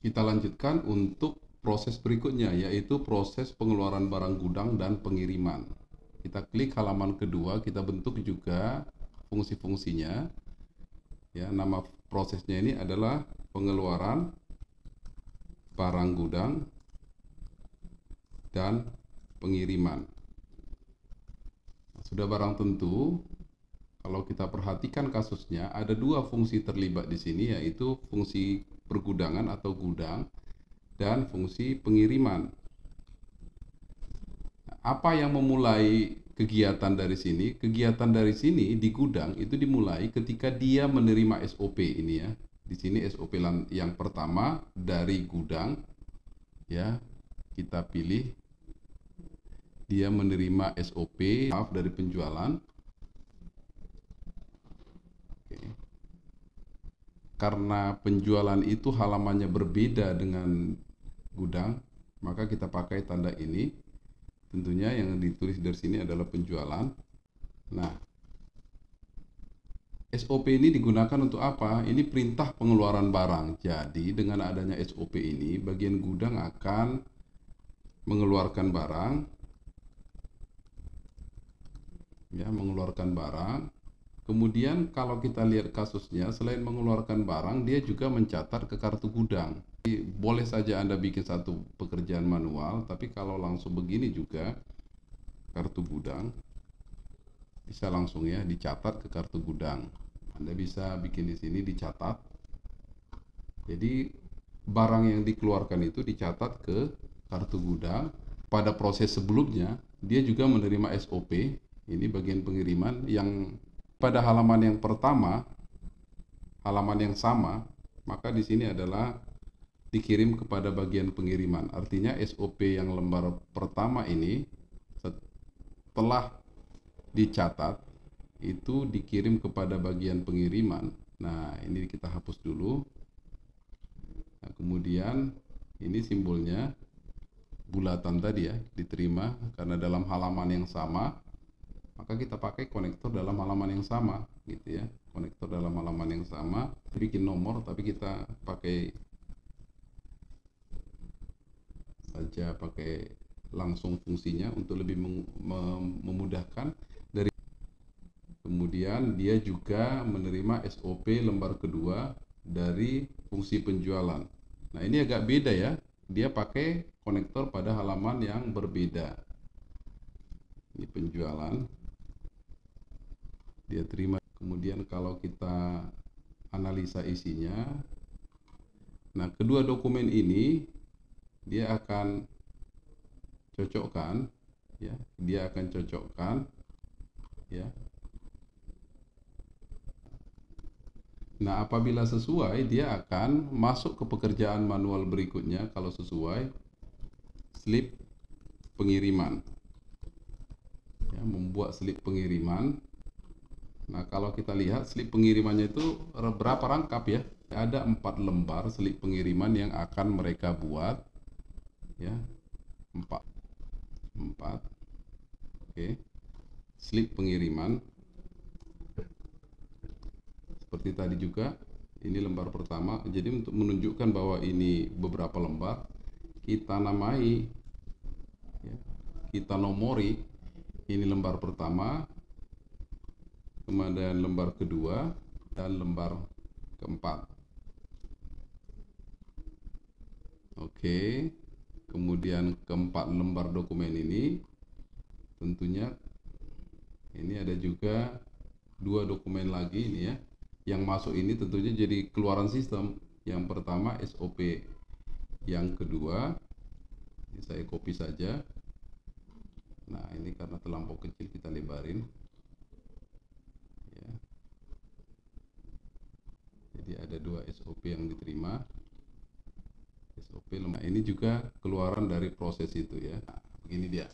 Kita lanjutkan untuk proses berikutnya, yaitu proses pengeluaran barang gudang dan pengiriman. Kita klik halaman kedua, kita bentuk juga fungsi-fungsinya. Ya, nama prosesnya ini adalah pengeluaran barang gudang dan pengiriman. Sudah barang tentu, kalau kita perhatikan kasusnya, ada dua fungsi terlibat di sini, yaitu fungsi pergudangan atau gudang dan fungsi pengiriman. Apa yang memulai kegiatan dari sini? Kegiatan dari sini di gudang itu dimulai ketika dia menerima SOP ini ya. Di sini SOP yang pertama dari gudang ya. Kita pilih dia menerima SOP dari penjualan. Oke. Karena penjualan itu halamannya berbeda dengan gudang, maka kita pakai tanda ini. Tentunya yang ditulis dari sini adalah penjualan. Nah, SOP ini digunakan untuk apa? Ini perintah pengeluaran barang. Jadi dengan adanya SOP ini, bagian gudang akan mengeluarkan barang, ya, mengeluarkan barang. Kemudian kalau kita lihat kasusnya, selain mengeluarkan barang, dia juga mencatat ke kartu gudang. Jadi, boleh saja Anda bikin satu pekerjaan manual, tapi kalau langsung begini juga, kartu gudang, bisa langsung ya dicatat ke kartu gudang. Anda bisa bikin di sini dicatat. Jadi barang yang dikeluarkan itu dicatat ke kartu gudang. Pada proses sebelumnya, dia juga menerima SOP. Ini bagian pengiriman yang pada halaman yang pertama, halaman yang sama, maka di sini adalah dikirim kepada bagian pengiriman. Artinya SOP yang lembar pertama ini setelah dicatat itu dikirim kepada bagian pengiriman. Nah, ini kita hapus dulu. Nah, kemudian ini simbolnya bulatan tadi ya, diterima karena dalam halaman yang sama. Maka kita pakai konektor dalam halaman yang sama gitu ya, konektor dalam halaman yang sama, bikin nomor tapi kita pakai saja pakai langsung fungsinya untuk lebih memudahkan. Dari kemudian dia juga menerima SOP lembar kedua dari fungsi penjualan. Nah, ini agak beda ya, dia pakai konektor pada halaman yang berbeda. Ini penjualan, dia terima. Kemudian kalau kita analisa isinya, nah kedua dokumen ini dia akan cocokkan ya, dia akan cocokkan ya. Nah, apabila sesuai, dia akan masuk ke pekerjaan manual berikutnya. Kalau sesuai, slip pengiriman ya, membuat slip pengiriman. Nah, kalau kita lihat slip pengirimannya itu berapa rangkap ya? Ada 4 lembar slip pengiriman yang akan mereka buat ya. 4. Oke. Slip pengiriman. Seperti tadi juga, ini lembar pertama. Jadi untuk menunjukkan bahwa ini beberapa lembar, kita namai ya, kita nomori. Ini lembar pertama, kemudian lembar kedua, dan lembar keempat. Oke, kemudian keempat lembar dokumen ini tentunya ini ada juga 2 dokumen lagi ini ya. Yang masuk ini tentunya jadi keluaran sistem. Yang pertama SOP, yang kedua ini saya copy saja. Nah, ini karena terlampau kecil kita lebarin ya. Jadi ada 2 SOP yang diterima. SOP lembar. Nah, ini juga keluaran dari proses itu ya. Nah, begini dia.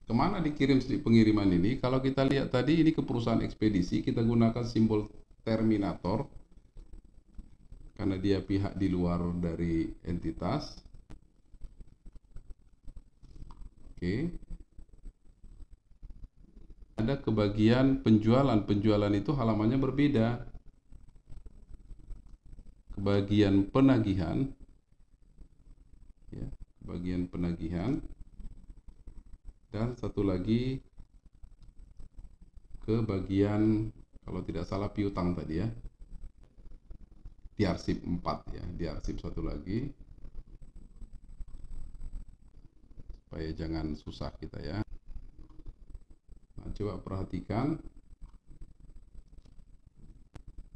Kemana dikirim slip pengiriman ini? Kalau kita lihat tadi ini ke perusahaan ekspedisi, kita gunakan simbol terminator karena dia pihak di luar dari entitas. Oke. Ada ke bagian penjualan. Penjualan itu halamannya berbeda. Ke bagian penagihan. bagian penagihan, dan satu lagi ke bagian, kalau tidak salah, piutang tadi ya, diarsip 4 ya, diarsip satu lagi supaya jangan susah kita ya. Nah, coba perhatikan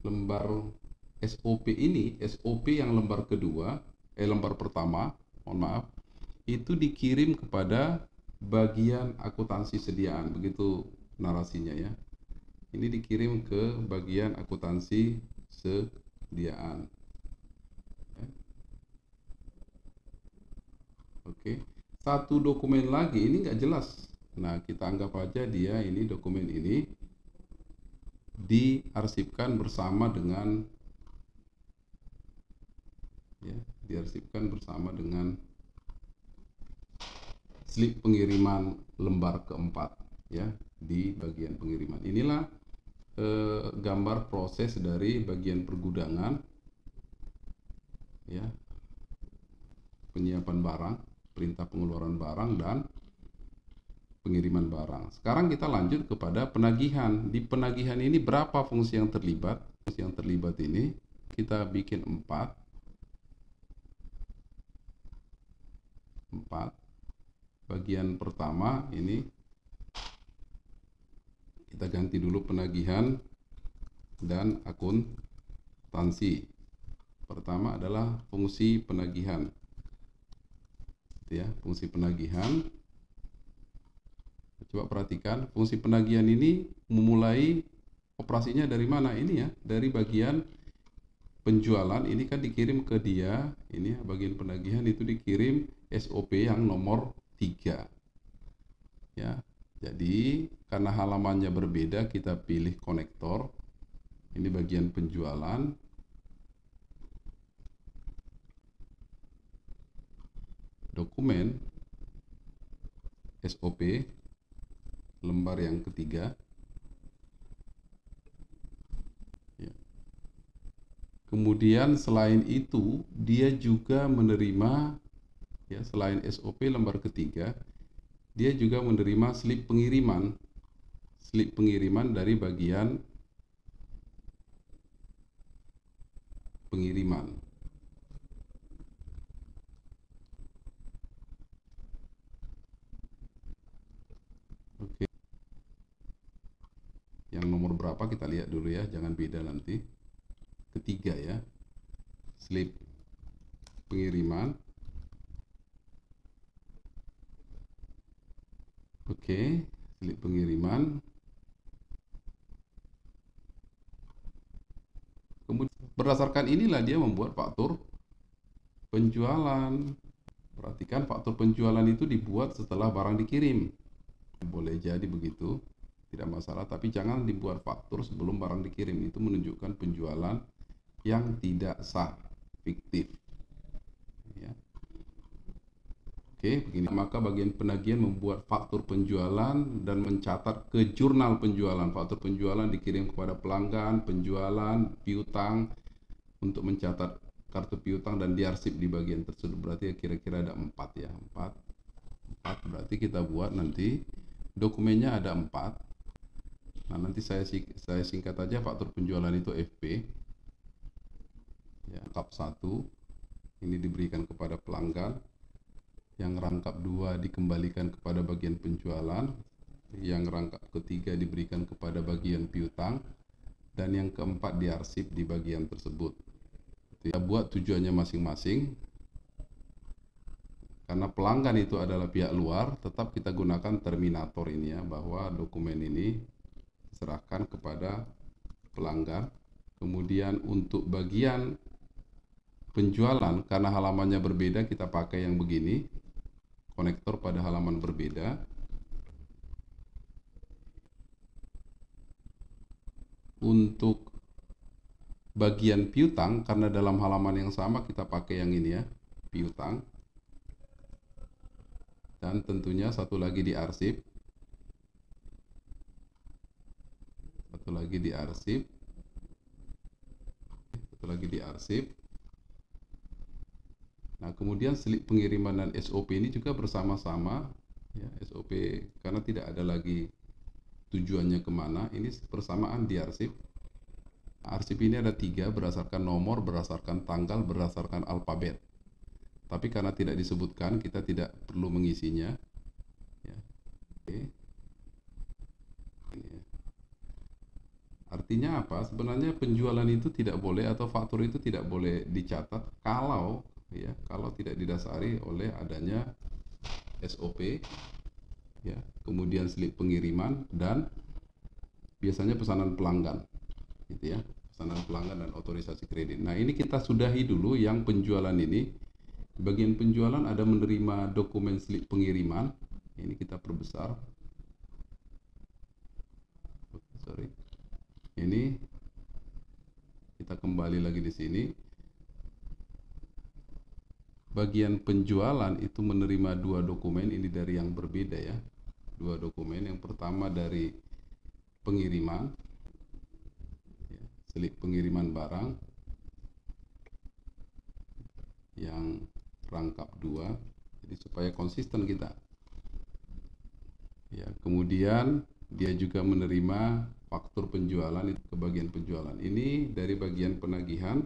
lembar SOP ini, SOP yang lembar kedua, lembar pertama, mohon maaf, itu dikirim kepada bagian akuntansi sediaan, begitu narasinya ya. Ini dikirim ke bagian akuntansi sediaan. Oke, satu dokumen lagi ini nggak jelas. Nah, kita anggap aja dia ini, dokumen ini diarsipkan bersama dengan ya, diarsipkan bersama dengan slip pengiriman lembar keempat ya, di bagian pengiriman. Inilah gambar proses dari bagian pergudangan ya, penyiapan barang, perintah pengeluaran barang, dan pengiriman barang. Sekarang kita lanjut kepada penagihan. Di penagihan ini berapa fungsi yang terlibat? Fungsi yang terlibat ini kita bikin 4. Bagian pertama ini kita ganti dulu penagihan dan akuntansi. Pertama adalah fungsi penagihan ya, fungsi penagihan. Coba perhatikan, fungsi penagihan ini memulai operasinya dari mana? Ini ya, dari bagian penjualan. Ini kan dikirim ke dia, ini ya, bagian penagihan itu dikirim SOP yang nomor 3 ya. Jadi karena halamannya berbeda, kita pilih konektor. Ini bagian penjualan, dokumen SOP lembar yang ketiga ya. Kemudian selain itu dia juga menerima ya, selain SOP lembar ketiga, dia juga menerima slip pengiriman dari bagian pengiriman. Oke. Yang nomor berapa kita lihat dulu ya, jangan beda nanti. Ketiga ya, slip pengiriman. Oke, slip pengiriman. Kemudian berdasarkan inilah dia membuat faktur penjualan. Perhatikan, faktur penjualan itu dibuat setelah barang dikirim. Boleh jadi begitu, tidak masalah, tapi jangan dibuat faktur sebelum barang dikirim. Itu menunjukkan penjualan yang tidak sah, fiktif ya. Oke, begini. Maka bagian penagihan membuat faktur penjualan dan mencatat ke jurnal penjualan. Faktur penjualan dikirim kepada pelanggan, penjualan, piutang, untuk mencatat kartu piutang dan diarsip di bagian tersebut. Berarti kira-kira ada 4 ya, 4. Berarti kita buat nanti dokumennya ada 4. Nah, nanti saya singkat aja. Faktur penjualan itu FP ya, rangkap 1 ini diberikan kepada pelanggan, yang rangkap 2 dikembalikan kepada bagian penjualan, yang rangkap ketiga diberikan kepada bagian piutang, dan yang keempat diarsip di bagian tersebut. Kita buat tujuannya masing-masing. Karena pelanggan itu adalah pihak luar, tetap kita gunakan terminator ini ya, bahwa dokumen ini diserahkan kepada pelanggan. Kemudian untuk bagian penjualan, karena halamannya berbeda, kita pakai yang begini, konektor pada halaman berbeda. Untuk bagian piutang, karena dalam halaman yang sama, kita pakai yang ini ya, piutang. Dan tentunya satu lagi diarsip. Satu lagi diarsip. Nah, Nah, kemudian slip pengiriman dan SOP ini juga bersama-sama, ya, SOP karena tidak ada lagi tujuannya kemana, ini bersamaan diarsip. Arsip ini ada 3 berdasarkan nomor, berdasarkan tanggal, berdasarkan alfabet. Tapi karena tidak disebutkan, kita tidak perlu mengisinya. Ya. Oke. Ini. Artinya apa? Sebenarnya penjualan itu tidak boleh atau faktur itu tidak boleh dicatat kalau tidak didasari oleh adanya SOP, ya, kemudian slip pengiriman dan biasanya pesanan pelanggan, gitu ya, pesanan pelanggan dan otorisasi kredit. Nah, ini kita sudahi dulu yang penjualan ini. Di bagian penjualan ada menerima dokumen slip pengiriman. Ini kita perbesar. Sorry. Ini kita kembali lagi di sini. Bagian penjualan itu menerima 2 dokumen, ini dari yang berbeda ya. 2 dokumen. Yang pertama dari pengiriman, ya, slip pengiriman barang yang rangkap 2, jadi supaya konsisten kita. Ya, kemudian dia juga menerima faktur penjualan itu ke bagian penjualan. Ini dari bagian penagihan.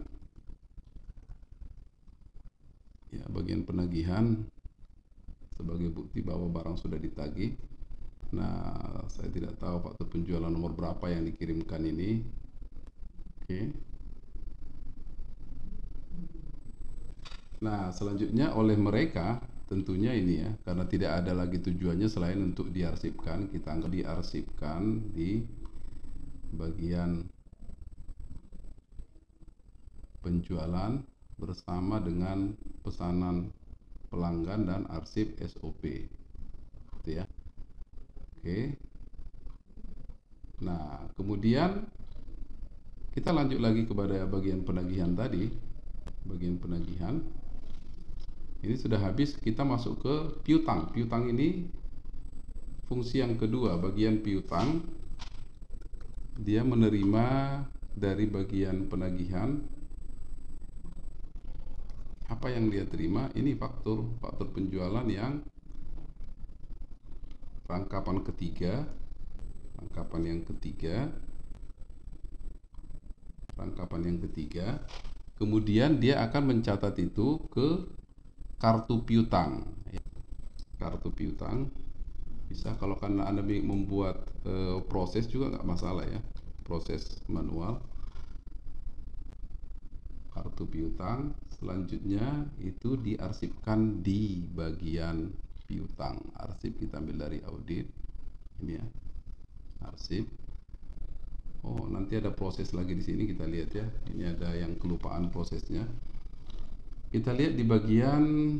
Ya, bagian penagihan sebagai bukti bahwa barang sudah ditagih. Nah, saya tidak tahu faktur penjualan nomor berapa yang dikirimkan ini. Oke. Nah, selanjutnya oleh mereka tentunya ini ya, karena tidak ada lagi tujuannya selain untuk diarsipkan, kita anggap diarsipkan di bagian penjualan bersama dengan pesanan pelanggan dan arsip SOP, gitu ya. Oke. Nah, kemudian kita lanjut lagi kepada bagian penagihan tadi. Bagian penagihan ini sudah habis, kita masuk ke piutang. Piutang ini fungsi yang kedua. Bagian piutang dia menerima dari bagian penagihan. Apa yang dia terima? Ini faktur penjualan yang rangkapan ketiga. Kemudian dia akan mencatat itu ke kartu piutang. Kartu piutang bisa, kalau karena Anda membuat proses juga nggak masalah ya, proses manual. Kartu piutang selanjutnya itu diarsipkan di bagian piutang. Arsip kita ambil dari audit ini ya, arsip. Oh, nanti ada proses lagi di sini, kita lihat ya. Ini ada yang kelupaan prosesnya. Kita lihat di bagian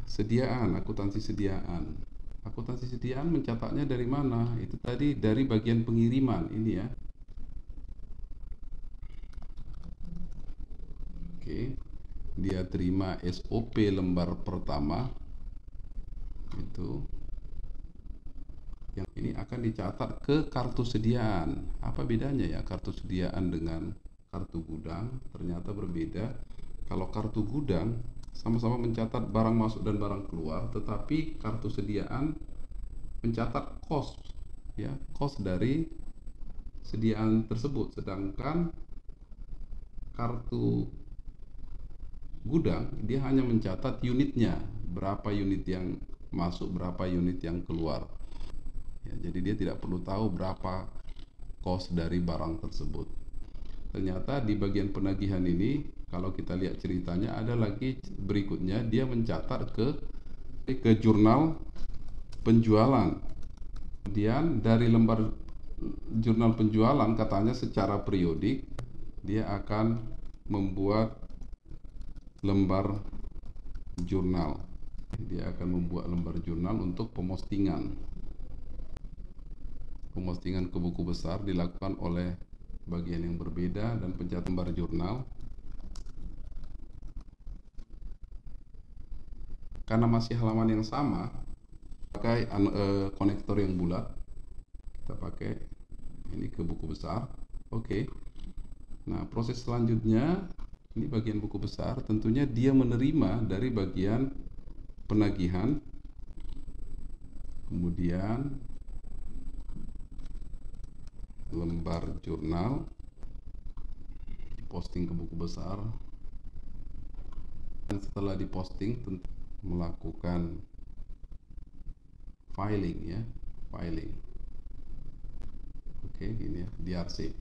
sediaan, akuntansi sediaan. Akuntansi sediaan mencatatnya dari mana? Itu tadi dari bagian pengiriman ini ya. Oke, dia terima SOP lembar pertama itu, yang ini akan dicatat ke kartu sediaan. Apa bedanya ya kartu sediaan dengan kartu gudang? Ternyata berbeda. Kalau kartu gudang sama-sama mencatat barang masuk dan barang keluar, tetapi kartu sediaan mencatat cost, ya, cost dari sediaan tersebut, sedangkan kartu gudang dia hanya mencatat unitnya, berapa unit yang masuk, berapa unit yang keluar ya, jadi dia tidak perlu tahu berapa cost dari barang tersebut. Ternyata di bagian penagihan ini, kalau kita lihat ceritanya, ada lagi berikutnya, dia mencatat ke jurnal penjualan. Kemudian dari lembar jurnal penjualan katanya secara periodik dia akan membuat lembar jurnal. Dia akan membuat lembar jurnal untuk pemostingan. Pemostingan ke buku besar dilakukan oleh bagian yang berbeda dan pencatat lembar jurnal. Karena masih halaman yang sama, pakai konektor yang bulat, kita pakai ini ke buku besar. Oke. Nah, proses selanjutnya Ini bagian buku besar, tentunya dia menerima dari bagian penagihan, kemudian lembar jurnal, diposting ke buku besar, dan setelah diposting tentu melakukan filing ya, filing. Oke, gini ya, diarsip.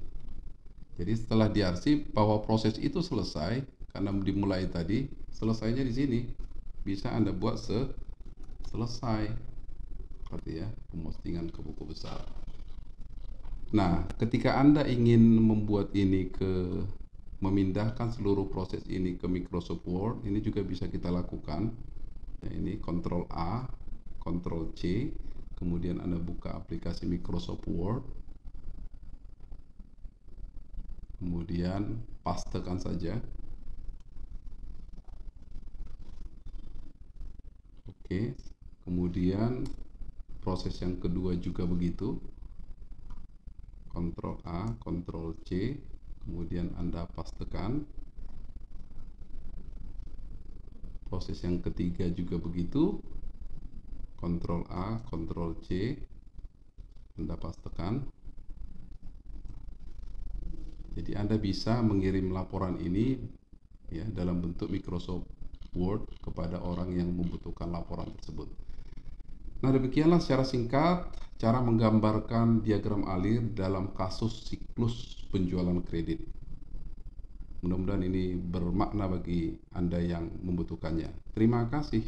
Jadi setelah diarsip bahwa proses itu selesai karena dimulai tadi, selesainya di sini. Bisa Anda buat selesai seperti ya, pemustingan ke buku besar. Nah, ketika Anda ingin membuat ini memindahkan seluruh proses ini ke Microsoft Word, ini juga bisa kita lakukan. Ya, ini Ctrl A, Ctrl C, kemudian Anda buka aplikasi Microsoft Word, kemudian pastekan saja. Oke, kemudian proses yang kedua juga begitu. Ctrl A, Ctrl C, kemudian Anda pastekan. Proses yang ketiga juga begitu. Ctrl A, Ctrl C, Anda pastekan. Jadi Anda bisa mengirim laporan ini ya dalam bentuk Microsoft Word kepada orang yang membutuhkan laporan tersebut. Nah, demikianlah secara singkat cara menggambarkan diagram alir dalam kasus siklus penjualan kredit. Mudah-mudahan ini bermakna bagi Anda yang membutuhkannya. Terima kasih.